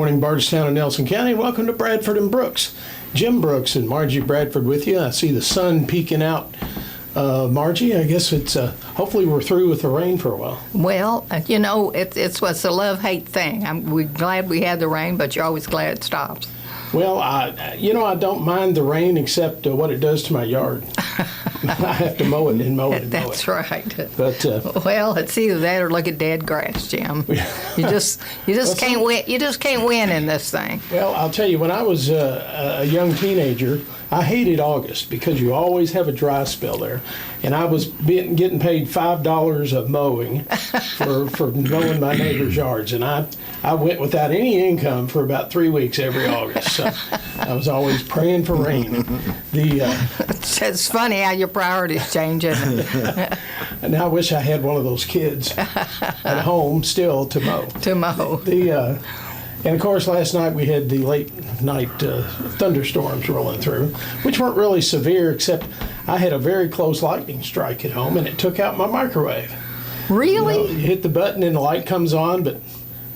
morning, Bardstown and Nelson County. Welcome to Bradford and Brooks. Jim Brooks and Margie Bradford with you. I see the sun peeking out. Margie, I guess it's hopefully we're through with the rain for a while. Well, it's what's a love-hate thing. We're glad we had the rain, but you're always glad it stops. Well, I don't mind the rain except what it does to my yard. I have to mow it and mow it and mow it. That's right. But well, it's either that or look at dead grass, Jim. You just can't win. You just can't win in this thing. Well, I'll tell you, when I was a young teenager, I hated August because you always have a dry spell there, and I was getting paid $5 of mowing for mowing my neighbors' yards, and I went without any income for about 3 weeks every August. So I was always praying for rain. It's funny how your priorities change, isn't it? And I wish I had one of those kids at home still to mow. And of course, last night we had the late night thunderstorms rolling through, which weren't really severe, except I had a very close lightning strike at home, and it took out my microwave. Really? You hit the button and the light comes on, but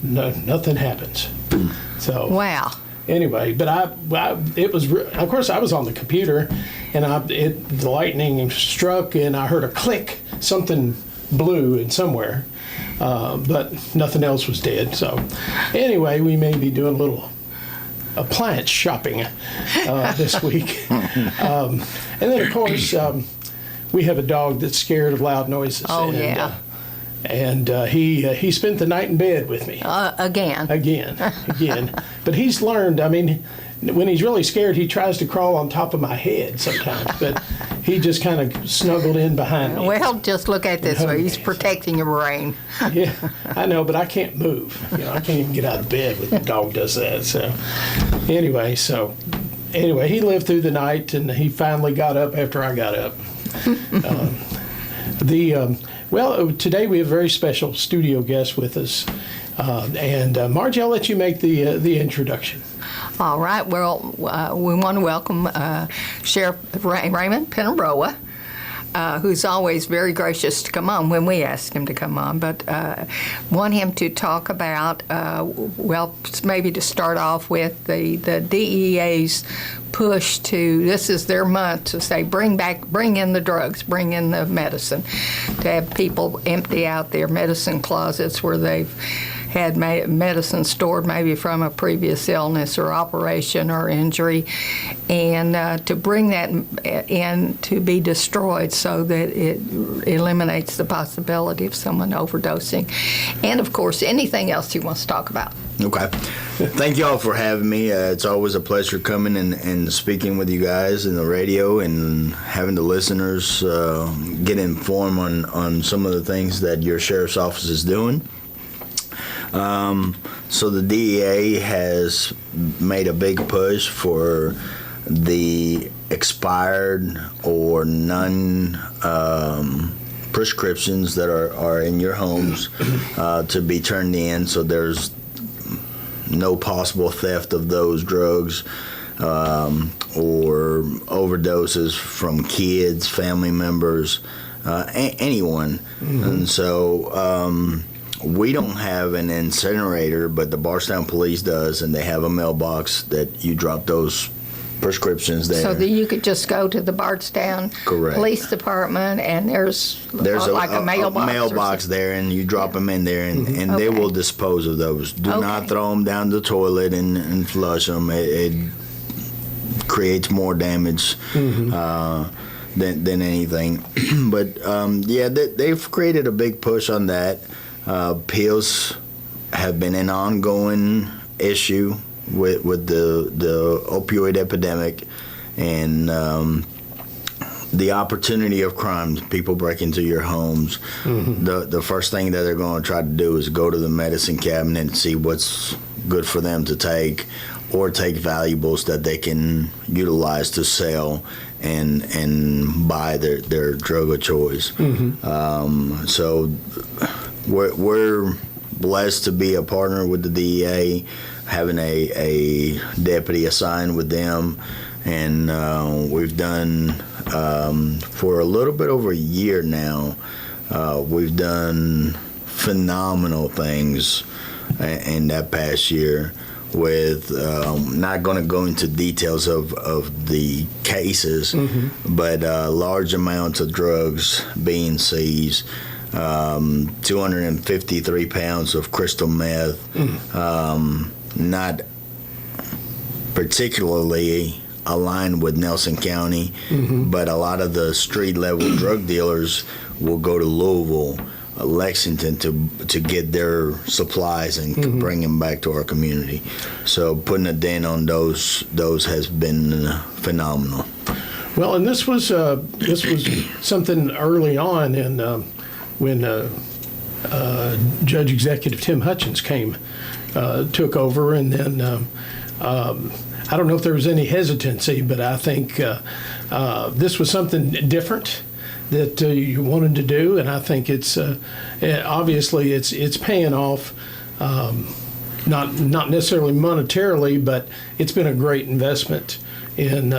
nothing happens. So wow. Anyway, but of course I was on the computer, and the lightning struck, and I heard a click, something blew in somewhere. But nothing else was dead. So anyway, we may be doing a little appliance shopping this week. And then, of course, we have a dog that's scared of loud noises. Oh, yeah. And he spent the night in bed with me. Again. But he's learned, when he's really scared, he tries to crawl on top of my head sometimes. But he just kind of snuggled in behind me. Well, just look at this way. He's protecting your brain. Yeah, I know, but I can't move. I can't even get out of bed when the dog does that. So anyway, he lived through the night, and he finally got up after I got up. Well, today we have a very special studio guest with us. And Margie, I'll let you make the introduction. All right. Well, we want to welcome Sheriff Ramon Pineiroa, who's always very gracious to come on when we ask him to come on. But want him to talk about, maybe to start off with the DEA's push to, this is their month to say, bring in the drugs, bring in the medicine, to have people empty out their medicine closets where they've had medicine stored maybe from a previous illness or operation or injury, and to bring that in to be destroyed so that it eliminates the possibility of someone overdosing. And, of course, anything else he wants to talk about. Okay. Thank you all for having me. It's always a pleasure coming and speaking with you guys in the radio and having the listeners get informed on some of the things that your sheriff's office is doing. So the DEA has made a big push for the expired or prescriptions that are in your homes to be turned in, so there's no possible theft of those drugs or overdoses from kids, family members, anyone. Mm-hmm. And so we don't have an incinerator, but the Bardstown Police does, and they have a mailbox that you drop those prescriptions there. So that you could just go to the Bardstown Police Department, and there's a mailbox there, and you drop them in there, and they will dispose of those. Do not throw them down the toilet and flush them. It creates more damage than anything. But they've created a big push on that. Pills have been an ongoing issue with the opioid epidemic, and the opportunity of crimes, people break into your homes. The first thing that they're going to try to do is go to the medicine cabinet and see what's good for them to take, or take valuables that they can utilize to sell and buy their drug of choice. So we're blessed to be a partner with the DEA, having a deputy assigned with them, and we've done for a little bit over a year now. We've done phenomenal things in that past year. with not going to go into details of the cases, but large amounts of drugs being seized. 253 pounds of crystal meth, not particularly aligned with Nelson County, but a lot of the street level drug dealers will go to Louisville, Lexington to get their supplies and bring them back to our community. So putting a dent on those has been phenomenal. Well, and this was something early on in when Judge Executive Tim Hutchins took over, and then I don't know if there was any hesitancy, but I think this was something different that you wanted to do, and I think it's obviously it's paying off. Not necessarily monetarily, but it's been a great investment in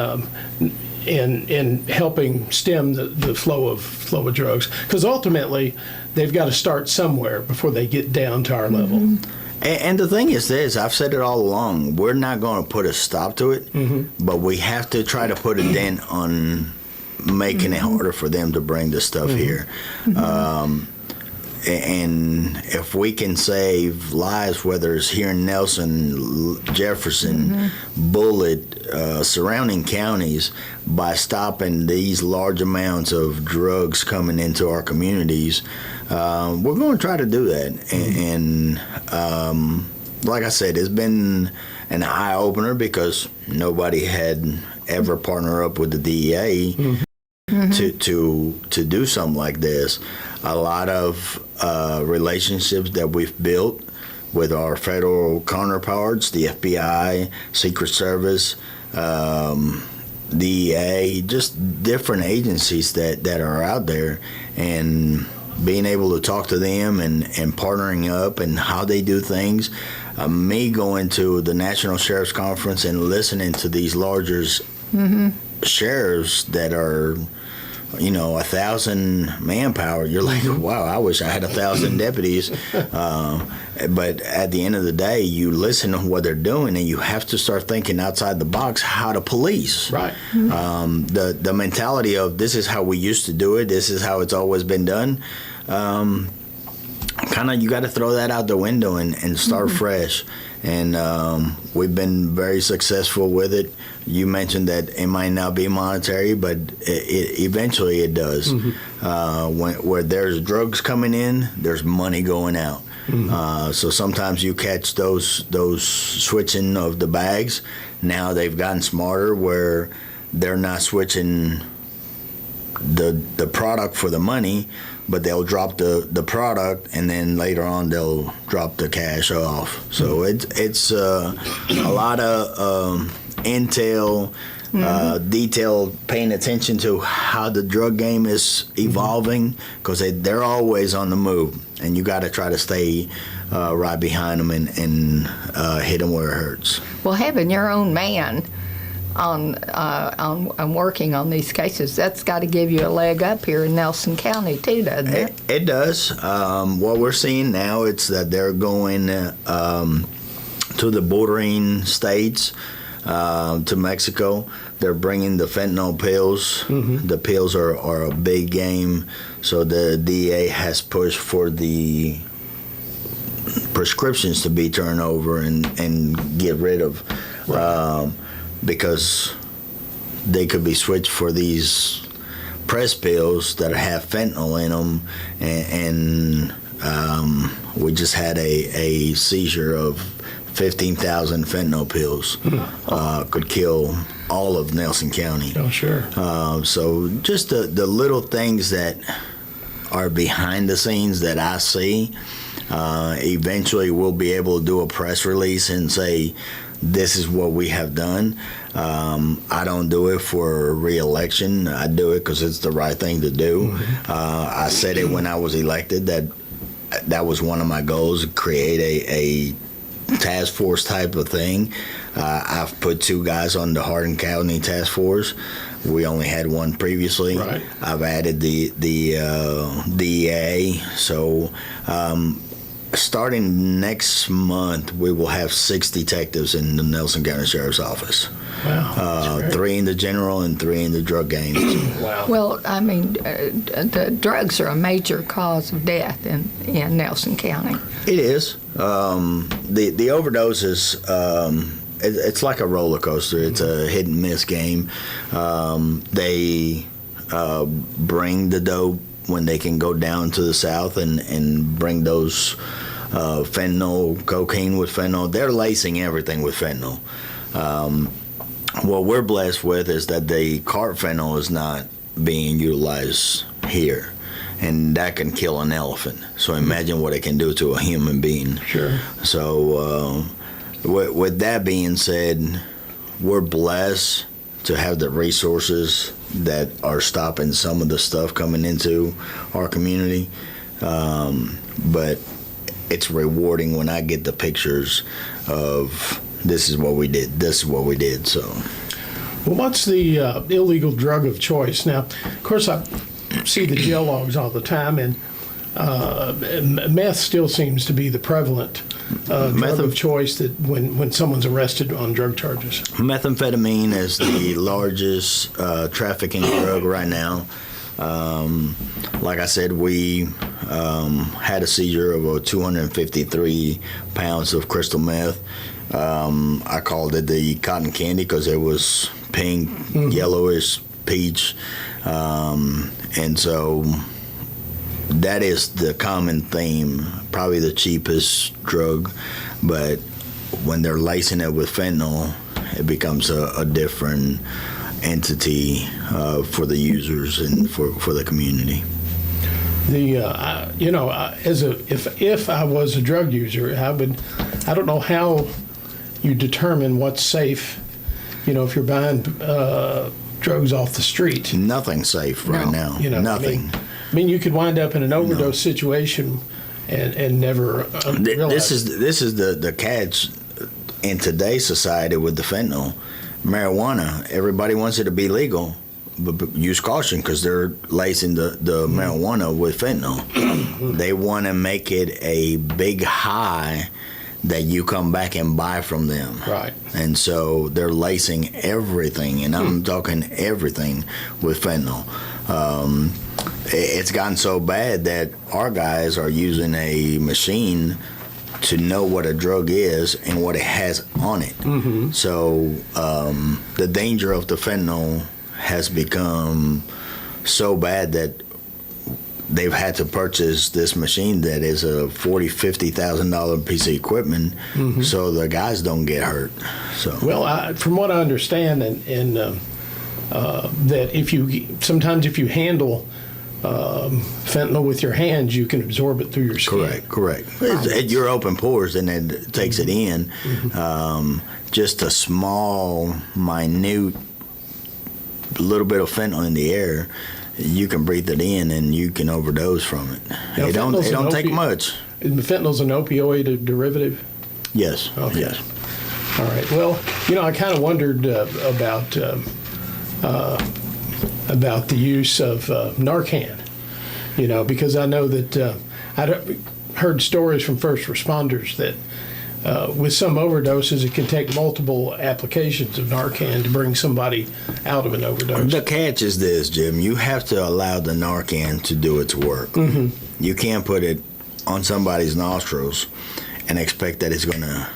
helping stem the flow of drugs, because ultimately they've got to start somewhere before they get down to our level. And the thing is this, I've said it all along, we're not going to put a stop to it, but we have to try to put a dent on making it harder for them to bring the stuff here. And if we can save lives, whether it's here in Nelson, Jefferson, Bullitt, surrounding counties, by stopping these large amounts of drugs coming into our communities, we're going to try to do that. And like I said, it's been an eye-opener because nobody had ever partnered up with the DEA to do something like this. A lot of relationships that we've built with our federal counterparts, the FBI, Secret Service, DEA, just different agencies that are out there, and being able to talk to them and partnering up and how they do things. Me going to the National Sheriff's Conference and listening to these larger sheriffs that are, 1,000 manpower, you're like, wow, I wish I had 1,000 deputies. But at the end of the day, you listen to what they're doing, and you have to start thinking outside the box how to police. Right. The mentality of this is how we used to do it, this is how it's always been done. Kind of, you got to throw that out the window and start fresh. And we've been very successful with it. You mentioned that it might not be monetary, but eventually it does. Where there's drugs coming in, there's money going out. So sometimes you catch those switching of the bags. Now they've gotten smarter where they're not switching the product for the money, but they'll drop the product, and then later on they'll drop the cash off. So it's a lot of intel, detail, paying attention to how the drug game is evolving, because they're always on the move, and you got to try to stay right behind them and hit them where it hurts. Well, having your own man on working on these cases, that's got to give you a leg up here in Nelson County too, doesn't it? It does. What we're seeing now, it's that they're going to the bordering states, to Mexico. They're bringing the fentanyl pills. The pills are a big game, so the DEA has pushed for the prescriptions to be turned over and get rid of. Right. Because they could be switched for these press pills that have fentanyl in them, and we just had a seizure of 15,000 fentanyl pills. Could kill all of Nelson County. Oh, sure. So just the little things that are behind the scenes that I see, eventually we'll be able to do a press release and say, this is what we have done. I don't do it for re-election. I do it because it's the right thing to do. I said it when I was elected that was one of my goals, to create a task force type of thing. I've put 2 guys on the Hardin County task force. We only had 1 previously. Right. I've added the DEA. So starting next month, we will have 6 detectives in the Nelson County Sheriff's Office. Wow. That's great. 3 in the general and 3 in the drug gangs. Wow. Well, I mean, the drugs are a major cause of death in Nelson County. It is. The overdoses, it's like a roller coaster. It's a hit and miss game. They bring the dope when they can go down to the south and bring those fentanyl, cocaine with fentanyl. They're lacing everything with fentanyl. What we're blessed with is that the cart fentanyl is not being utilized here, and that can kill an elephant. So imagine what it can do to a human being. Sure. So with that being said, we're blessed to have the resources that are stopping some of the stuff coming into our community. But it's rewarding when I get the pictures of this is what we did, this is what we did. So, Well, what's the illegal drug of choice? Now, of course, I see the jail logs all the time, and meth still seems to be the prevalent drug of choice that when someone's arrested on drug charges. methamphetamine is the largest trafficking drug right now. Like I said, we had a seizure of 253 pounds of crystal meth. I called it the cotton candy because it was pink, yellowish, peach. And so that is the common theme, probably the cheapest drug. But when they're lacing it with fentanyl, it becomes a different entity for the users and for the community. If I was a drug user, I don't know how you determine what's safe. If you're buying drugs off the street, Nothing's safe right now. Nothing. I mean, you could wind up in an overdose situation and never realize. This is the catch in today's society with the fentanyl. Marijuana, everybody wants it to be legal, but use caution because they're lacing the marijuana with fentanyl. They want to make it a big high that you come back and buy from them. Right. And so they're lacing everything, and I'm talking everything, with fentanyl. It's gotten so bad that our guys are using a machine to know what a drug is and what it has on it. So the danger of the fentanyl has become so bad that they've had to purchase this machine that is a $40,000-$50,000 piece of equipment, so the guys don't get hurt. So Well, from what I understand, and that if you handle fentanyl with your hands, you can absorb it through your skin. Correct. At your open pores, and it takes it in. Just a small, minute, little bit of fentanyl in the air, you can breathe it in, and you can overdose from it. It don't take much. Fentanyl's an opioid derivative? Yes. Okay. Yes. All right. Well, I kind of wondered about the use of Narcan, because I know that I'd heard stories from first responders that with some overdoses, it can take multiple applications of Narcan to bring somebody out of an overdose. The catch is this, Jim. You have to allow the Narcan to do its work. You can't put it on somebody's nostrils and expect that it's going to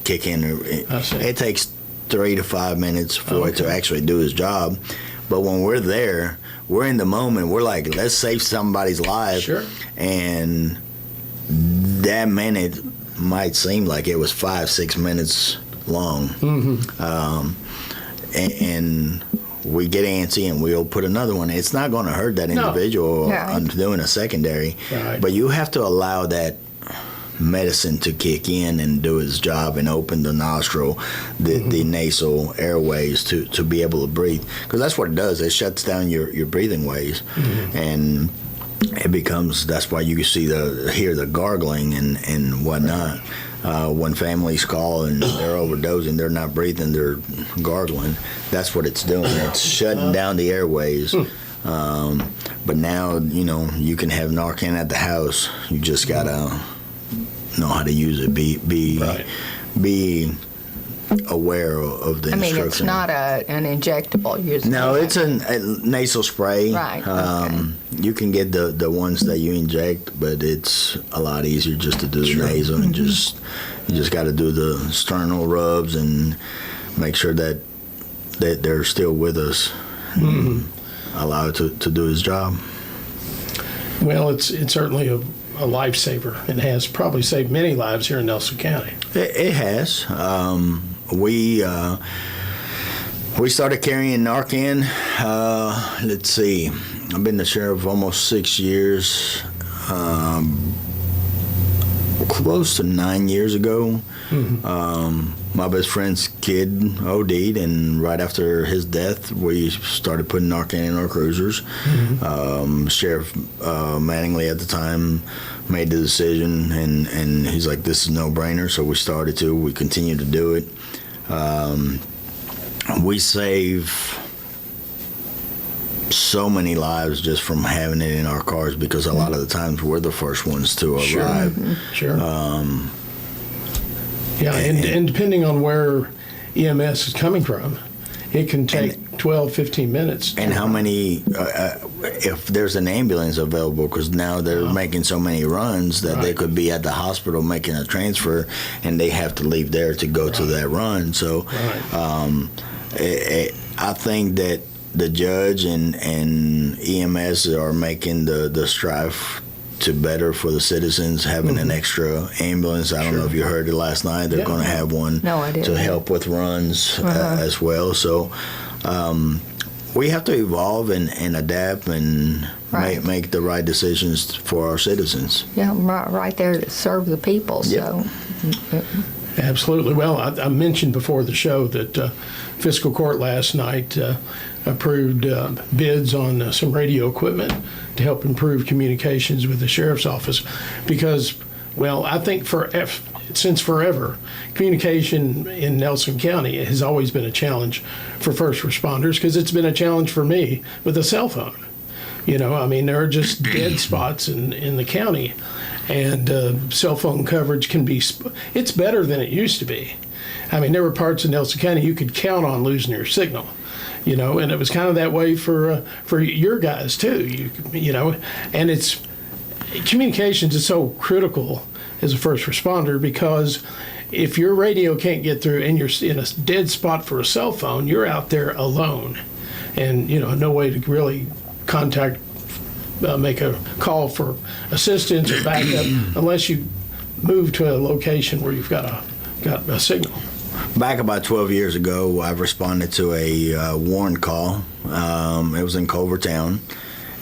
kick in. It takes 3 to 5 minutes for it to actually do its job. But when we're there, we're in the moment. We're like, let's save somebody's life. Sure. And that minute might seem like it was 5-6 minutes long. And we get antsy and we'll put another one. It's not going to hurt that individual on doing a secondary. Right. But you have to allow that medicine to kick in and do its job and open the nostril, the nasal airways to be able to breathe, because that's what it does. It shuts down your breathing ways, and it becomes, that's why you hear the gargling and whatnot. When families call and they're overdosing, they're not breathing, they're gargling. That's what it's doing. It's shutting down the airways. But now, you can have Narcan at the house. You just gotta know how to use it. Right. Be aware of the I mean, instruction. it's not an injectable. No, it's a nasal spray. Right, okay. You can get the ones that you inject, but it's a lot easier just to do the nasal and you just got to do the sternal rubs and make sure that they're still with us. Allow it to do his job. Well, it's certainly a lifesaver and has probably saved many lives here in Nelson County. It has. We started carrying Narcan. Let's see. I've been the sheriff almost 6 years. Close to 9 years ago. My best friend's kid OD'd, and right after his death, we started putting Narcan in our cruisers. Sheriff Mattingly at the time made the decision, and he's like, this is no-brainer, so we started to. We continue to do it. We save so many lives just from having it in our cars because a lot of the times we're the first ones to arrive. Sure. Yeah, and depending on where EMS is coming from, it can take 12, 15 minutes. And how many, if there's an ambulance available, because now they're making so many runs that they could be at the hospital making a transfer, and they have to leave there to go to that run. So I think that the judge and EMS are making the strive to better for the citizens, having an extra ambulance. I don't know if you heard it last night. They're going to have one to help with runs as well. So we have to evolve and adapt and make the right decisions for our citizens. Yeah, right there to serve the people. So. Absolutely. Well, I mentioned before the show that fiscal court last night approved bids on some radio equipment to help improve communications with the sheriff's office because, well, I think since forever, communication in Nelson County has always been a challenge for first responders because it's been a challenge for me with a cell phone. You know, I mean, there are just dead spots in the county, and cell phone coverage can be, it's better than it used to be. I mean, there were parts of Nelson County you could count on losing your signal, you know, and it was kind of that way for your guys too, you know, and communications is so critical as a first responder because if your radio can't get through and you're in a dead spot for a cell phone, you're out there alone and, you know, no way to really make a call for assistance or backup unless you move to a location where you've got a signal. Back about 12 years ago, I responded to a warrant call. It was in Culver Town,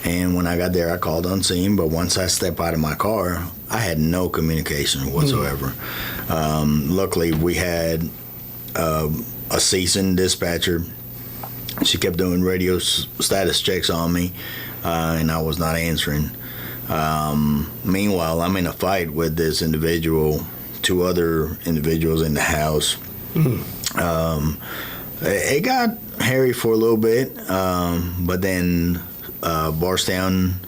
and when I got there, I called on scene. But once I stepped out of my car, I had no communication whatsoever. Luckily, we had a seasoned dispatcher. She kept doing radio status checks on me, and I was not answering. Meanwhile, I'm in a fight with this individual, two other individuals in the house. It got hairy for a little bit, but then Barstown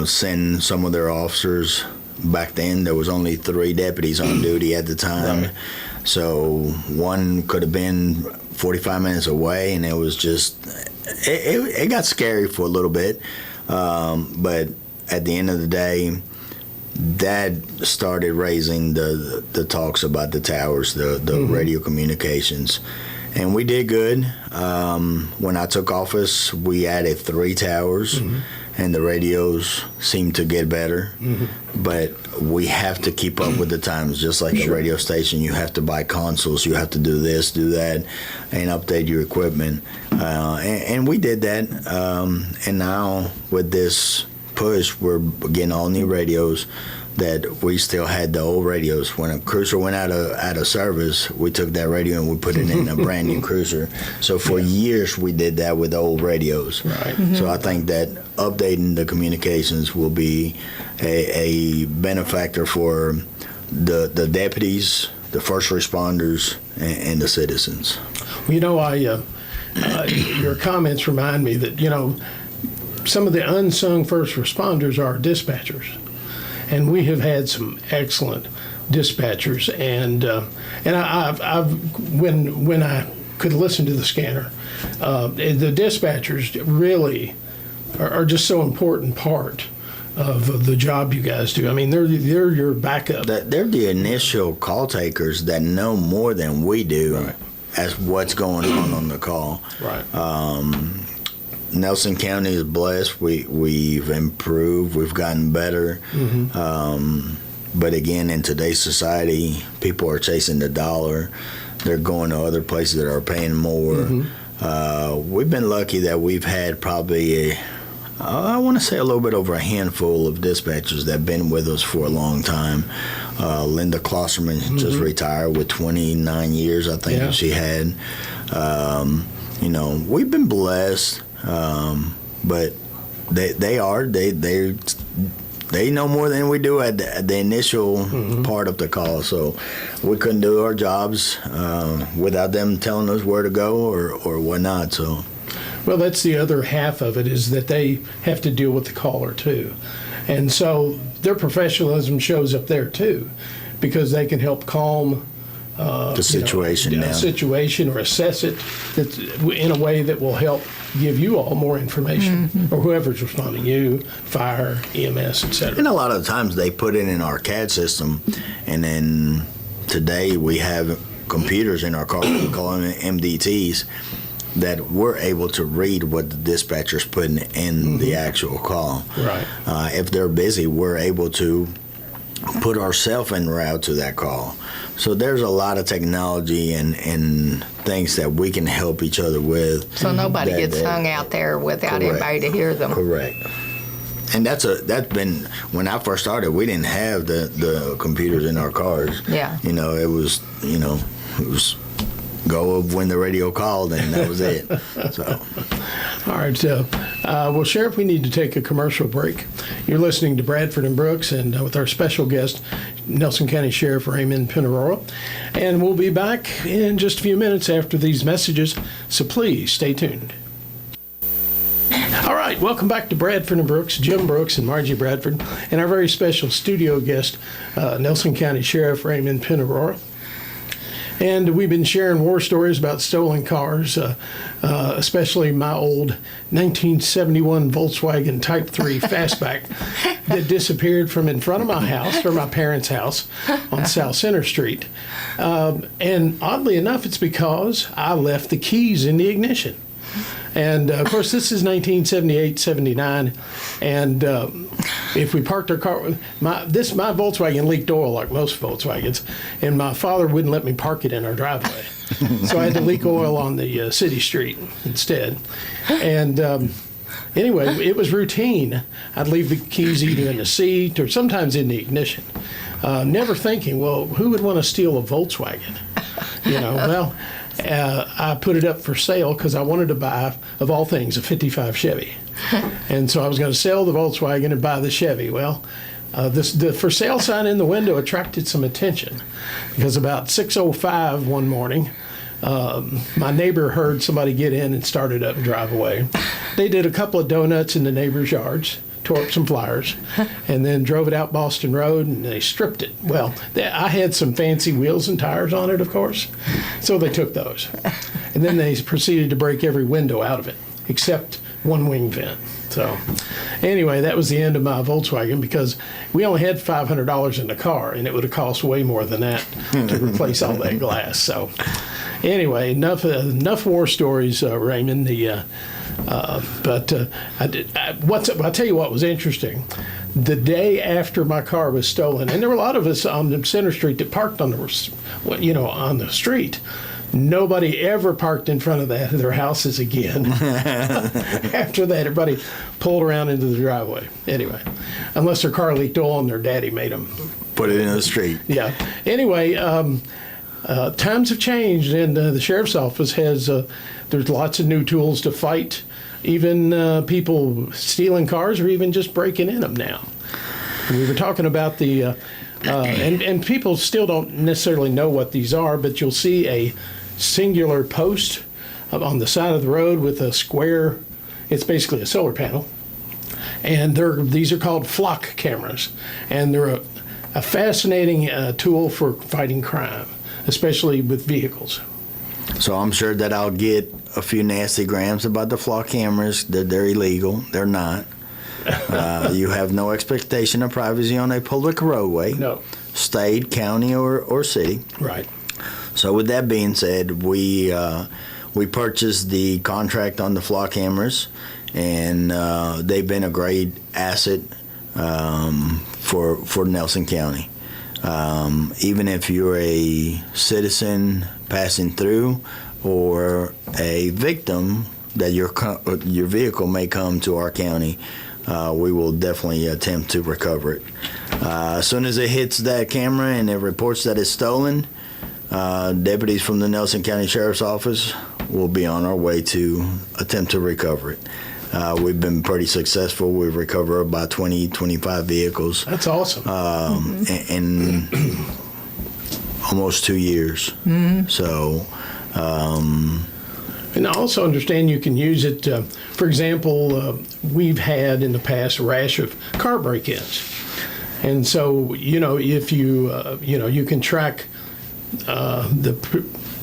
sent some of their officers. Back then, there was only 3 deputies on duty at the time. Right. So one could have been 45 minutes away, and it was just, it got scary for a little bit. But at the end of the day, that started raising the talks about the towers, the radio communications. And we did good. When I took office, we added 3 towers, and the radios seemed to get better. But we have to keep up with the times. Just like a radio station, you have to buy consoles, you have to do this, do that, and update your equipment. And we did that. And now with this push, we're getting all new radios that we still had the old radios. When a cruiser went out of service, we took that radio and we put it in a brand new cruiser. So for years we did that with old radios. Right. So I think that updating the communications will be a benefactor for the deputies, the first responders, and the citizens. Well, you know, your comments remind me that, you know, some of the unsung first responders are dispatchers. And we have had some excellent dispatchers, and when I could listen to the scanner, the dispatchers really are just so important part of the job you guys do. I mean, they're your backup. They're the initial call takers that know more than we do Right. as what's going on the call. Right. Nelson County is blessed. We've improved. We've gotten better. But again, in today's society, people are chasing the dollar. They're going to other places that are paying more. We've been lucky that we've had probably I want to say a little bit over a handful of dispatchers that have been with us for a long time. Linda Klosserman just retired with 29 years, I think Yeah. she had. We've been blessed, but they know more than we do at the initial part of the call. So we couldn't do our jobs without them telling us where to go or whatnot. So. Well, that's the other half of it, is that they have to deal with the caller too. And so their professionalism shows up there too, because they can help calm The situation a down. situation or assess it in a way that will help give you all more information, or whoever's responding, you, fire, EMS, etc. And a lot of times they put it in our CAD system, and then today we have computers in our car, we call them MDTs, that we're able to read what the dispatcher's putting in the actual call. Right. If they're busy, we're able to put ourselves en route to that call. So there's a lot of technology and things that we can help each other with. So nobody gets hung out there without Correct. anybody to hear them. Correct. And that's been, when I first started, we didn't have the computers in our cars. Yeah. It was go when the radio called, and that was it. So. All right. Well, Sheriff, we need to take a commercial break. You're listening to Bradford and Brooks, and with our special guest, Nelson County Sheriff Ramon Pineiroa. And we'll be back in just a few minutes after these messages, so please stay tuned. All right, welcome back to Bradford and Brooks, Jim Brooks and Margie Bradford, and our very special studio guest, Nelson County Sheriff Ramon Pineiroa. And we've been sharing war stories about stolen cars, especially my old 1971 Volkswagen Type 3 Fastback that disappeared from in front of my house, or my parents' house, on South Center Street. And oddly enough, it's because I left the keys in the ignition. And of course, this is 1978, 79, and if we parked our car, my Volkswagen leaked oil like most Volkswagens, and my father wouldn't let me park it in our driveway, so I had to leak oil on the city street instead. And anyway, it was routine. I'd leave the keys either in the seat or sometimes in the ignition, never thinking, well, who would want to steal a Volkswagen? Well. I put it up for sale because I wanted to buy, of all things, a 55 Chevy. And so I was going to sell the Volkswagen and buy the Chevy. Well, the for sale sign in the window attracted some attention because about 6:05 one morning, my neighbor heard somebody get in and started up and drive away. They did a couple of donuts in the neighbor's yards, tore up some flyers, and then drove it out Boston Road, and they stripped it. Well, I had some fancy wheels and tires on it, of course, so they took those. And then they proceeded to break every window out of it, except one wing vent. So anyway, that was the end of my Volkswagen because we only had $500 in the car, and it would have cost way more than that to replace all that glass. So anyway, enough war stories, Raymond. I'll tell you what was interesting. The day after my car was stolen, and there were a lot of us on the Center Street that parked on the street. Nobody ever parked in front of their houses again. After that, everybody pulled around into the driveway. Anyway, unless their car leaked oil and their daddy made them Put it in the street. Yeah. Anyway, times have changed, and the sheriff's office has. There's lots of new tools to fight even people stealing cars or even just breaking in them now. We were talking about the, and people still don't necessarily know what these are, but you'll see a singular post on the side of the road with a square, it's basically a solar panel. And these are called flock cameras. And they're a fascinating tool for fighting crime, especially with vehicles. So I'm sure that I'll get a few nasty grams about the flock cameras. They're illegal. They're not. You have no expectation of privacy on a public roadway. No. State, county, or city. Right. So with that being said, we purchased the contract on the flock cameras, and they've been a great asset for Nelson County. Even if you're a citizen passing through or a victim that your vehicle may come to our county, we will definitely attempt to recover it. As soon as it hits that camera and it reports that it's stolen, deputies from the Nelson County Sheriff's Office will be on our way to attempt to recover it. We've been pretty successful. We've recovered about 25 vehicles. That's awesome. In almost 2 years. Mm-hmm. So, and I also understand you can use it, for example, we've had in the past a rash of car break-ins. And so, if you can track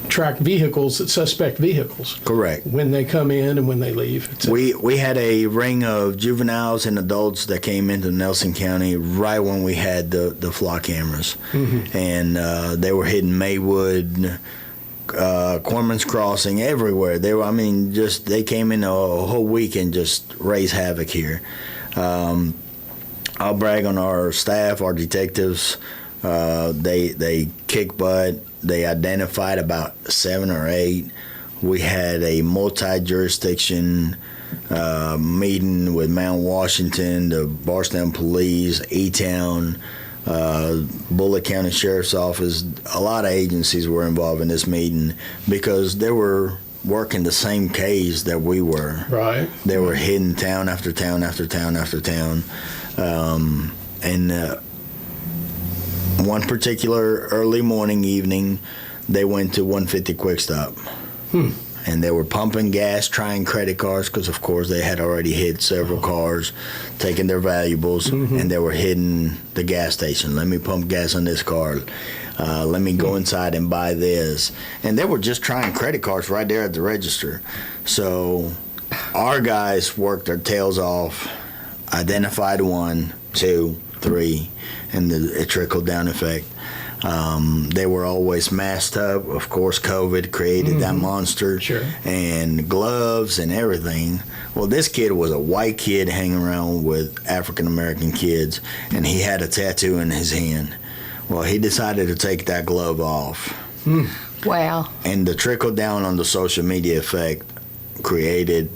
track vehicles, suspect vehicles. correct. When they come in and when they leave. We had a ring of juveniles and adults that came into Nelson County right when we had the flock cameras. Mm-hmm. And they were hitting Maywood, Corman's Crossing, everywhere. They came in a whole week and just raised havoc here. I'll brag on our staff, our detectives. They kick butt. They identified about 7 or 8. We had a multi-jurisdiction meeting with Mount Washington, the Barstown Police, E-Town, Bullitt County Sheriff's Office. A lot of agencies were involved in this meeting because they were working the same case that we were. Right. They were hitting town after town after town after town. One particular early morning evening, they went to 150 Quick Stop. And they were pumping gas, trying credit cards, because of course they had already hit several cars, taking their valuables, and they were hitting the gas station. Let me pump gas on this car. Let me go inside and buy this. And they were just trying credit cards right there at the register. So our guys worked their tails off, identified 1, 2, 3, and it trickled down effect. They were always masked up. Of course, COVID created that monster. Sure. And gloves and everything. Well, this kid was a white kid hanging around with African-American kids, and he had a tattoo in his hand. Well, he decided to take that glove off. Wow. And the trickle down on the social media effect created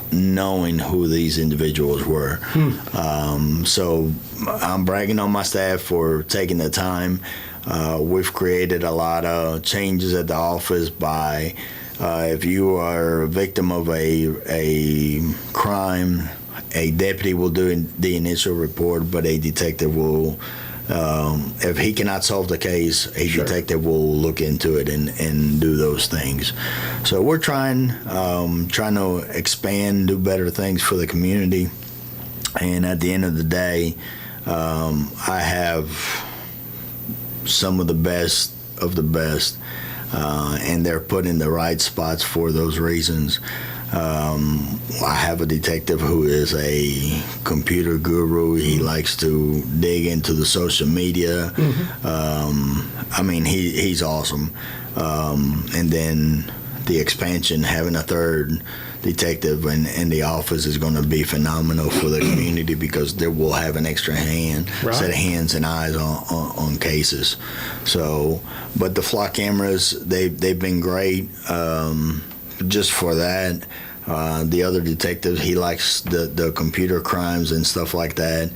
knowing who these individuals were. So I'm bragging on my staff for taking the time. We've created a lot of changes at the office by if you are a victim of a crime, a deputy will do the initial report, but a detective will, if he cannot solve the case, a detective will look into it and do those things. So we're trying to expand, do better things for the community. And at the end of the day, I have some of the best of the best, and they're put in the right spots for those reasons. I have a detective who is a computer guru. He likes to dig into the social media. He's awesome. And then the expansion, having a third detective in the office is going to be phenomenal for the community because they will have an extra set of hands and eyes on cases. So, but the flock cameras, they've been great. Just for that, the other detective, he likes the computer crimes and stuff like that.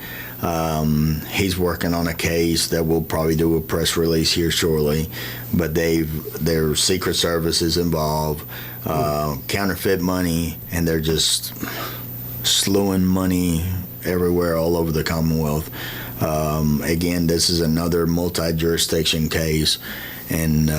He's working on a case that we'll probably do a press release here shortly, but their Secret Service is involved, counterfeit money, and they're just slewing money everywhere all over the Commonwealth. Again, this is another multi-jurisdiction case, and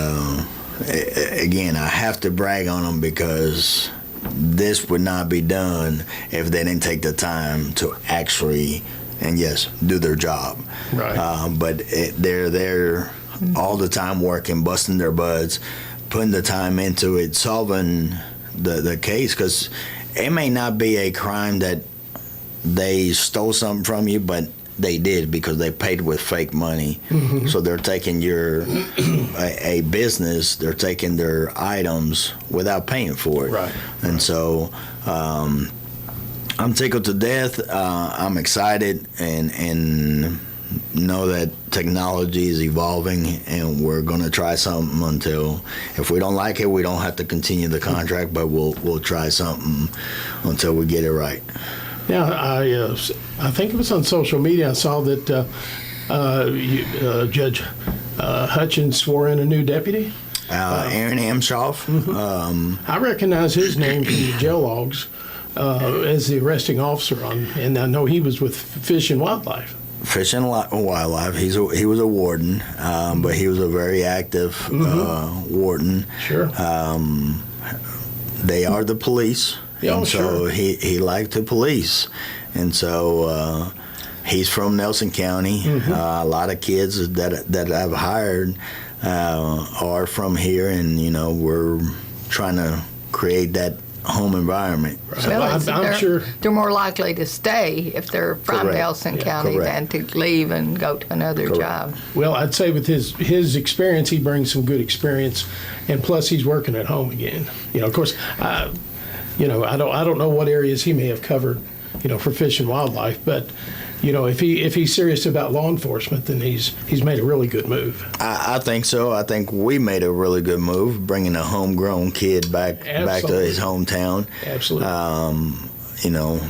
again, I have to brag on them because this would not be done if they didn't take the time to actually and yes, do their job. Right. But they're there all the time working, busting their butts, putting the time into it, solving the case, because it may not be a crime that they stole something from you, but they did because they paid with fake money. So they're taking a business, they're taking their items without paying for it. Right. And so I'm tickled to death. I'm excited and know that technology is evolving, and we're going to try something until, if we don't like it, we don't have to continue the contract, but we'll try something until we get it right. Yeah, I think it was on social media. I saw that Judge Hutchins swore in a new deputy. Aaron Amshoff. I recognize his name from the jail logs as the arresting officer and I know he was with Fish and Wildlife. Fish and Wildlife. He was a warden, but he was a very active warden. Sure. They are the police. Yeah, and so sure. he liked to police, and so he's from Nelson County. A lot of kids that I've hired are from here, and we're trying to create that home environment. Right. So, Well, I'm sure they're more likely to stay if they're from Correct. Nelson Yeah, County correct. than to leave and go to another Correct. job. Well, I'd say with his experience, he brings some good experience, and plus he's working at home again. Of course, I don't know what areas he may have covered, for Fish and Wildlife, but if he's serious about law enforcement, then he's made a really good move. I think so. I think we made a really good move, bringing a homegrown kid back to Absolutely. his hometown. Absolutely.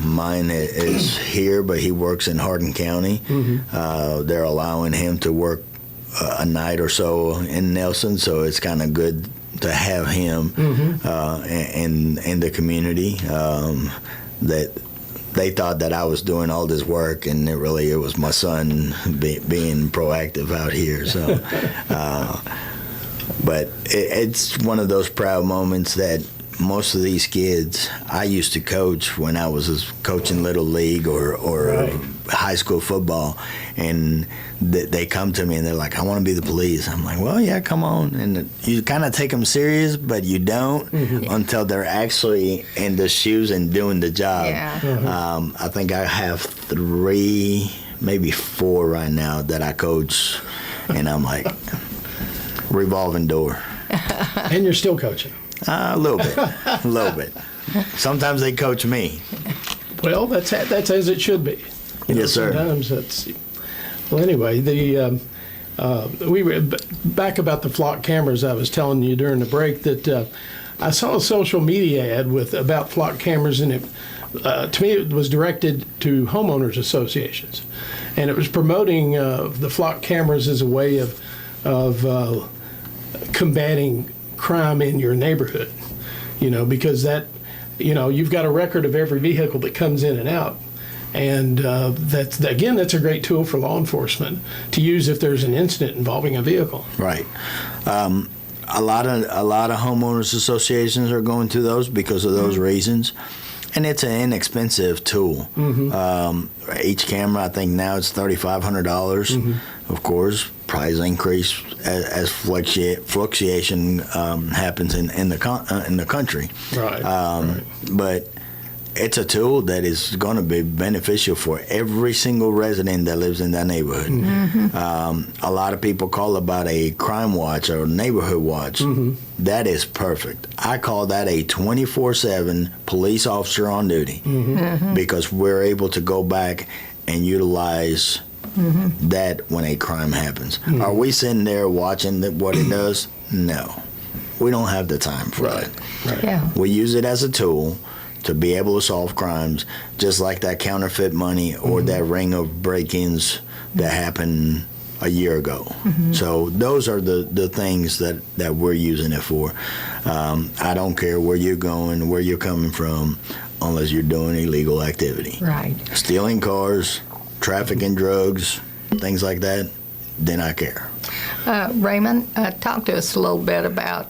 Mine is here, but he works in Hardin County. They're allowing him to work a night or so in Nelson, so it's kind of good to have him in the community. That they thought that I was doing all this work, and it was my son being proactive out here. So, but it's one of those proud moments that most of these kids I used to coach when I was coaching Little League or Right. high school football, and they come to me and they're like, I want to be the police. I'm like, well, yeah, come on. And you kind of take them serious, but you don't until they're actually in the shoes and doing the job. Yeah. I think I have 3, maybe 4 right now that I coach, and I'm like, revolving door. And you're still coaching. A little bit. Sometimes they coach me. Well, that's as it should be. Yes, sir. Sometimes that's. Well, anyway, we were back about the flock cameras. I was telling you during the break that I saw a social media ad about flock cameras, and it to me it was directed to homeowners associations, and it was promoting the flock cameras as a way of combating crime in your neighborhood. Because that, you've got a record of every vehicle that comes in and out. And that's a great tool for law enforcement to use if there's an incident involving a vehicle. Right. A lot of homeowners associations are going to those because of those reasons, and it's an inexpensive tool. Each camera, I think now it's $3,500. Of course, price increase as fluctuation happens in the country. Right. Right. But it's a tool that is going to be beneficial for every single resident that lives in that neighborhood. A lot of people call about a crime watch or neighborhood watch. That is perfect. I call that a 24/7 police officer on duty because we're able to go back and utilize that when a crime happens. Are we sitting there watching what it does? No. We don't have the time for Right. it. Right. Yeah. We use it as a tool to be able to solve crimes, just like that counterfeit money or that ring of break-ins that happened a year ago. So those are the things that we're using it for. I don't care where you're going, where you're coming from, unless you're doing illegal activity. Right. Stealing cars, trafficking drugs, things like that, then I care. Raymond, talk to us a little bit about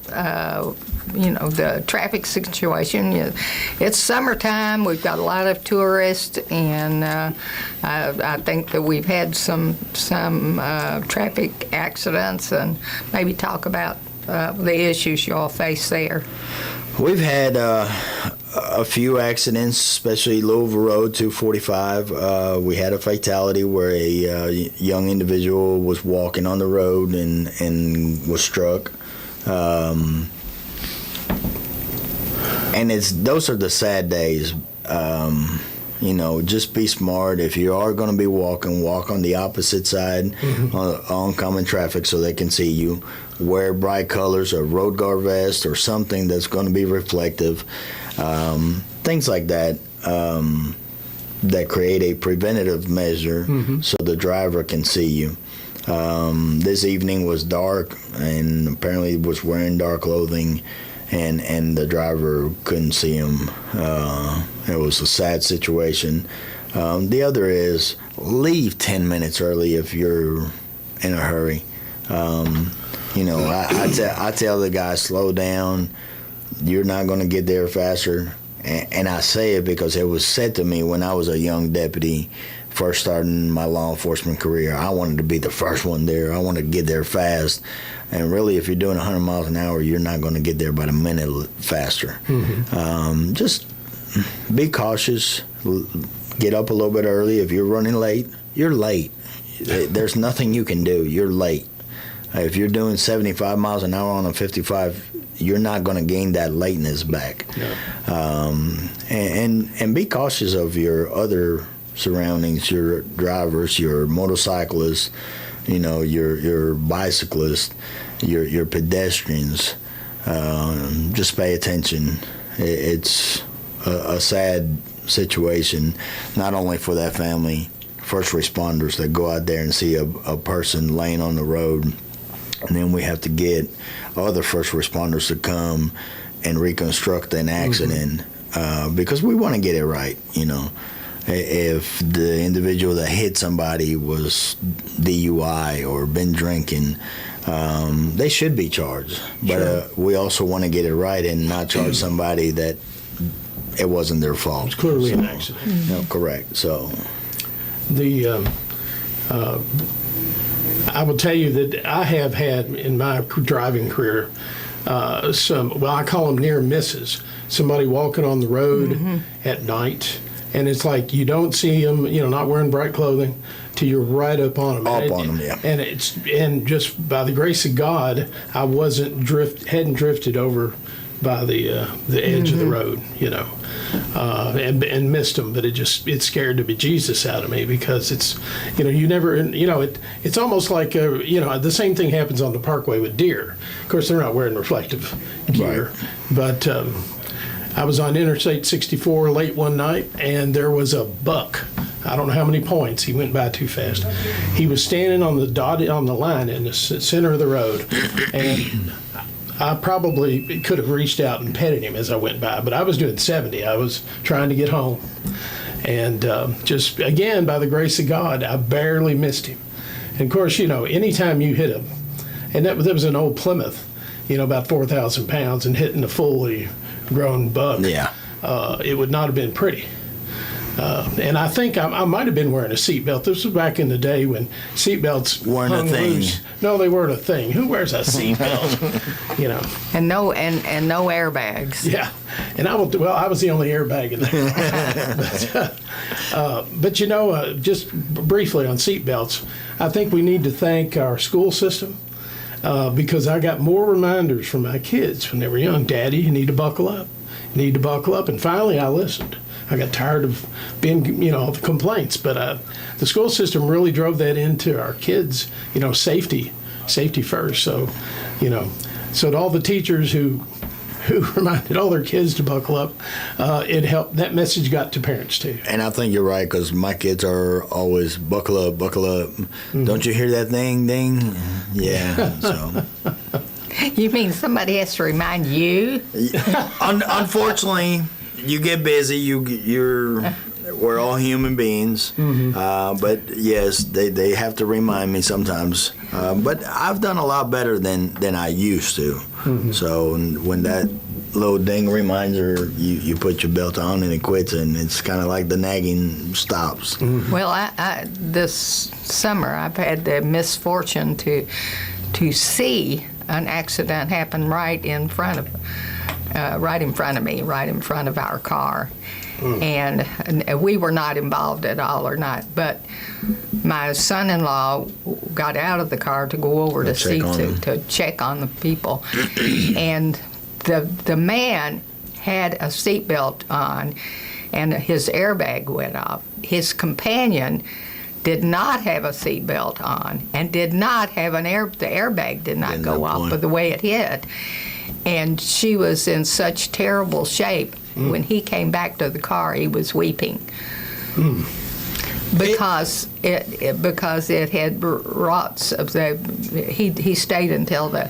the traffic situation. It's summertime. We've got a lot of tourists, and I think that we've had some traffic accidents, and maybe talk about the issues you all face there. We've had a few accidents, especially Louisville Road 245. We had a fatality where a young individual was walking on the road and was struck. And those are the sad days. Just be smart. If you are going to be walking, walk on the opposite side on oncoming traffic so they can see you. Wear bright colors, a road guard vest, or something that's going to be reflective. Things like that that create a preventative measure so the driver can see you. This evening was dark, and apparently was wearing dark clothing, and the driver couldn't see him. It was a sad situation. The other is leave 10 minutes early if you're in a hurry. I tell the guy, slow down. You're not going to get there faster. And I say it because it was said to me when I was a young deputy, first starting my law enforcement career. I wanted to be the first one there. I wanted to get there fast. And really, if you're doing 100 miles an hour, you're not going to get there but a minute faster. Just be cautious. Get up a little bit early. If you're running late, you're late. There's nothing you can do. You're late. If you're doing 75 miles an hour on a 55, you're not going to gain that lateness back. No. And be cautious of your other surroundings, your drivers, your motorcyclists, your bicyclists, your pedestrians. Just pay attention. It's a sad situation, not only for that family, first responders that go out there and see a person laying on the road. And then we have to get other first responders to come and reconstruct an accident because we want to get it right. If the individual that hit somebody was DUI or been drinking, they should be charged. But we also want to get it right and not charge somebody that it wasn't their fault. It's clearly an accident. No, correct. So I will tell you that I have had in my driving career I call them near misses. Somebody walking on the road at night, and it's like you don't see them, not wearing bright clothing, till you're right up on them. Yeah. And just by the grace of God, I hadn't drifted over by the edge of the road, and missed them. But it scared the bejesus out of me because it's, you never, it's almost like, the same thing happens on the parkway with deer. Of course, they're not wearing reflective gear, right. But I was on Interstate 64 late one night, and there was a buck. I don't know how many points. He went by too fast. He was standing on the line in the center of the road, and I probably could have reached out and petted him as I went by, but I was doing 70. I was trying to get home. And just, again, by the grace of God, I barely missed him. And, of course, anytime you hit him, and that was an old Plymouth, about 4,000 pounds, and hitting a fully grown buck, it would not have been pretty. And I think I might have been wearing a seatbelt. This was back in the day when seatbelts weren't a thing. Loose. No, they weren't a thing. Who wears a seatbelt? And no airbags. Yeah, and I was the only airbag in there. But just briefly on seatbelts, I think we need to thank our school system because I got more reminders from my kids when they were young. Daddy, you need to buckle up. You need to buckle up. And finally, I listened. I got tired of being, the complaints, but the school system really drove that into our kids, safety first. So, so to all the teachers who reminded all their kids to buckle up, it helped. That message got to parents too. And I think you're right because my kids are always buckle up. Mm-hmm. Don't you hear that thing, ding? Yeah. So. You mean somebody has to remind you? Unfortunately. You get busy. We're all human beings. Mm-hmm. But yes, they have to remind me sometimes. But I've done a lot better than I used to. So when that little ding reminds her, you put your belt on and it quits, and it's kind of like the nagging stops. Well, I this summer I've had the misfortune to see an accident happen right in front of me, right in front of our car. And we were not involved at all or not, but my son-in-law got out of the car to go over to check on the people. And the man had a seatbelt on and his airbag went off. His companion did not have a seatbelt on and did not have the airbag did not go off by the way it hit. And she was in such terrible shape. When he came back to the car, he was weeping because it had rots of the. He stayed until the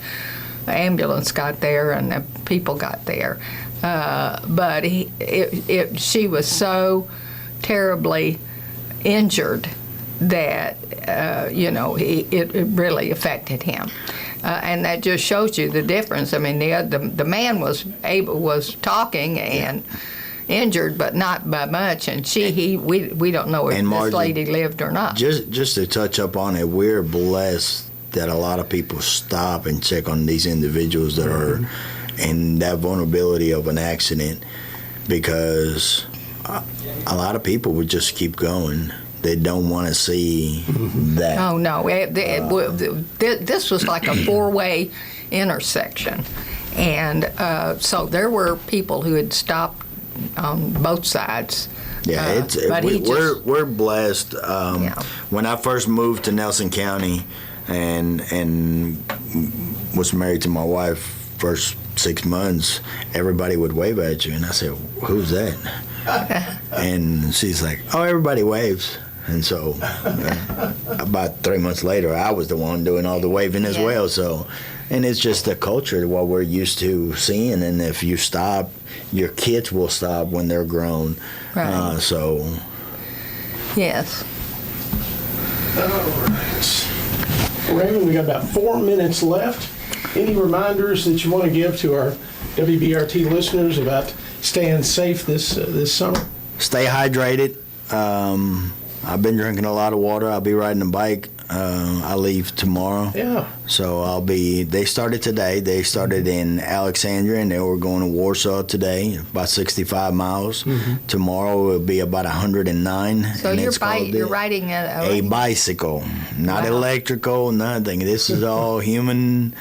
ambulance got there and the people got there, but she was so terribly injured that it really affected him. And that just shows you the difference. I mean, the man was talking and injured, but not by much. And we don't know if this lady lived or not. Just to touch up on it, we're blessed that a lot of people stop and check on these individuals that are in that vulnerability of an accident, because a lot of people would just keep going. They don't want to see that. Oh, no. This was like a four-way intersection. And so there were people who had stopped on both sides. Yeah, we're blessed. When I first moved to Nelson County and was married to my wife first 6 months, everybody would wave at you. And I said, "Who's that?" And she's like, "Oh, everybody waves." And so about 3 months later, I was the one doing all the waving as well. So, and it's just the culture, what we're used to seeing. And if you stop, your kids will stop when they're grown. Right. Yes. All right. Raymond, we got about 4 minutes left. Any reminders that you want to give to our WBRT listeners about staying safe this summer? Stay hydrated. I've been drinking a lot of water. I'll be riding a bike. I leave tomorrow. Yeah. So they started today. They started in Alexandria, and they were going to Warsaw today, about 65 miles. Tomorrow will be about 109. So you're riding a bicycle, not electrical, nothing. This is all human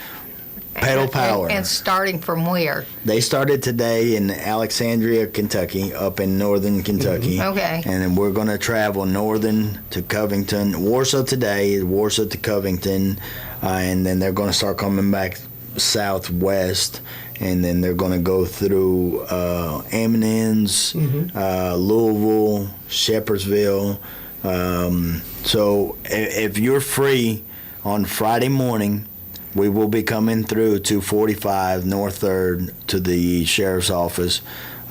pedal power. And starting from where? They started today in Alexandria, Kentucky, up in northern Kentucky. Okay. And then we're going to travel northern to Covington. Warsaw today, Warsaw to Covington. And then they're going to start coming back southwest. And then they're going to go through Eminence, Louisville, Shepherdsville. So if you're free on Friday morning, we will be coming through 245 North 3rd to the Sheriff's Office.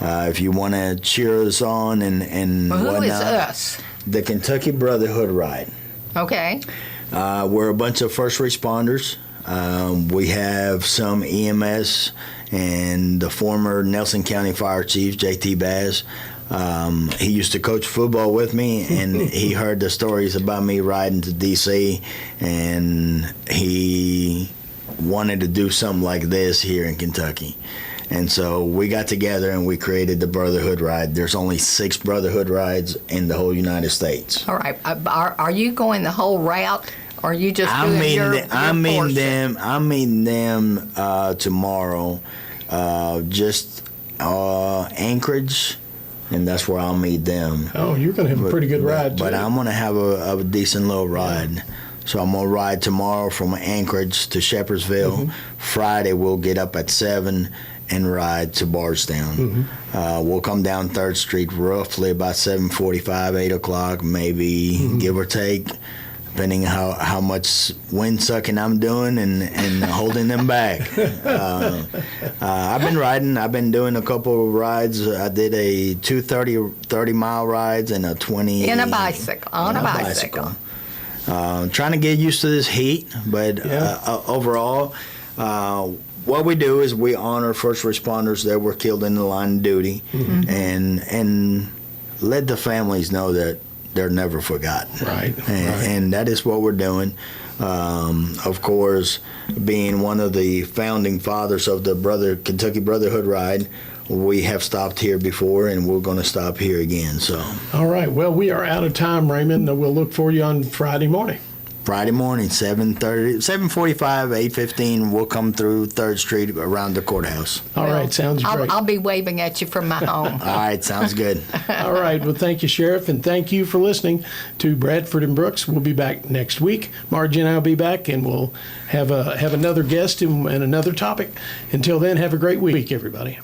If you want to cheer us on and whatnot. Who is us? The Kentucky Brotherhood Ride. Okay. We're a bunch of first responders. We have some EMS and the former Nelson County Fire Chief, J.T. Bass. He used to coach football with me, and he heard the stories about me riding to D.C., and he wanted to do something like this here in Kentucky. And so we got together and we created the Brotherhood Ride. There's only 6 Brotherhood Rides in the whole United States. All right. Are you going the whole route, or are you just doing your portion? I'm meeting them tomorrow, just Anchorage. And that's where I'll meet them. Oh, you're going to have a pretty good ride, too. But I'm going to have a decent little ride. Yeah. So I'm going to ride tomorrow from Anchorage to Shepherdsville. Friday, we'll get up at 7 and ride to Bardstown. We'll come down 3rd Street roughly about 7:45, 8 o'clock, maybe, give or take, depending how much wind sucking I'm doing and holding them back. I've been riding. I've been doing a couple of rides. I did a 30-mile rides and a 20. On a bicycle. Trying to get used to this heat, but overall, what we do is we honor first responders that were killed in the line of duty, and let the families know that they're never forgotten. Right. And that is what we're doing. Of course, being one of the founding fathers of the Kentucky Brotherhood Ride, we have stopped here before, and we're going to stop here again. So, All right. Well, we are out of time, Raymond. We'll look for you on Friday morning. Friday morning, 7:30, 7:45, 8:15, we'll come through 3rd Street around the courthouse. All right. Sounds great. I'll be waving at you from my home. All right, sounds good. All right. Well, thank you, Sheriff, and thank you for listening to Bradford and Brooks. We'll be back next week. Margie and I will be back, and we'll have another guest and another topic. Until then, have a great week, everybody.